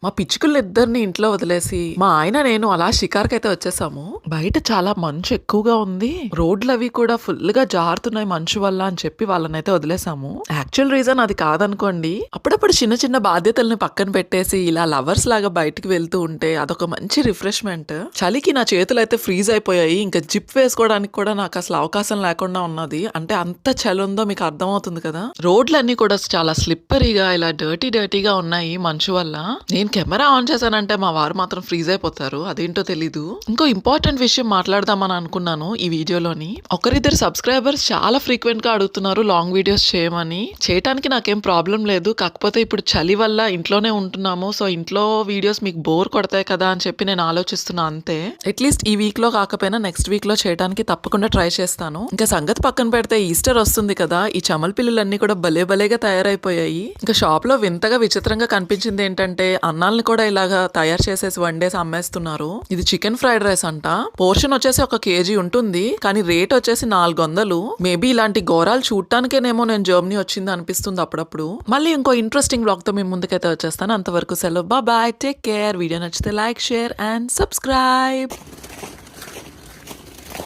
మా పిచ్చుకలిద్దరిని ఇంట్లో వదిలేసి, మా ఆయన నేను అలా షికారుకైతే వచ్చేసాము. బయట చాలా మంచు ఎక్కువగా ఉంది. రోడ్లవి కూడా ఫుల్‌గా జారుతున్నాయి మంచు వల్ల అని చెప్పి వాళ్ళనైతే వదిలేసాము. యాక్చువల్ రీజన్ అది కాదనుకోండి. అప్పుడప్పుడు చిన్న చిన్న బాధ్యతల్ని పక్కన పెట్టేసి ఇలా లవర్స్ లాగా బయటికి వెళ్తూ ఉంటే అదొక మంచి రిఫ్రెష్‌మెంట్. చలికి నా చేతులైతే ఫ్రీజ్ అయిపోయాయి. ఇంకా జిప్ వేసుకోవడానికి కూడా నాకు అసలు అవకాశం లేకుండా ఉన్నది. అంటే అంత చలి ఉందో మీకు అర్థమవుతుంది కదా! రోడ్లన్నీ కూడా చాలా స్లిప్పరీగా ఇలా డర్టీగా ఉన్నాయి మంచు వల్ల. నేను కెమెరా ఆన్ చేశానంటే మా వారు మాత్రం ఫ్రీజ్ అయిపోతారు. అదేంటో తెలీదు. ఇంకో ఇంపార్టెంట్ విషయం మాట్లాడదామని అనుకున్నాను ఈ వీడియోలోని. ఒకరిద్దరు సబ్స్క్రైబర్స్ చాలా ఫ్రీక్వెంట్ గా అడుగుతున్నారు లాంగ్ వీడియోస్ చేయమని. చేయడానికి నాకేం ప్రాబ్లం లేదు. కాకపోతే ఇప్పుడు చలి వల్ల ఇంట్లోనే ఉంటున్నాము. సో ఇంట్లో వీడియోస్ మీకు బోర్ కొడతాయి కదా అని చెప్పి నేను ఆలోచిస్తున్నా అంతే. అట్లీస్ట్ ఈ వీక్ లో కాకపోయినా నెక్స్ట్ వీక్ లో చేయడానికి తప్పకుండా ట్రై చేస్తాను. ఇంకా సంగతి పక్కన పెడితే ఈస్టర్ వస్తుంది కదా, ఈ చమల్ పిల్లలన్నీ కూడా భలేగా తయారైపోయాయి. ఇంకా షాప్ లో వింతగా విచిత్రంగా కనిపించింది ఏంటంటే అన్నాల్ని కూడా ఇలాగా తయారు చేసేసి వండేసి అమ్మేస్తున్నారు. ఇది చికెన్ ఫ్రైడ్ రైస్ అంట. పోర్షన్ వచ్చేసి 1 kg ఉంటుంది. కానీ రేట్ వచ్చేసి 400. మేబీ ఇలాంటి ఘోరాలు చూడటానికేనేమో నేను జర్మనీ వచ్చింది అనిపిస్తుంది అప్పుడప్పుడు. మళ్ళీ ఇంకో ఇంట్రెస్టింగ్ బ్లాగ్ తో మీ ముందుకైతే వచ్చేస్తాను. అంతవరకు సెలవు. Bye, take care. వీడియో నచ్చితే లైక్, షేర్ అండ్ సబ్స్క్రైబ్.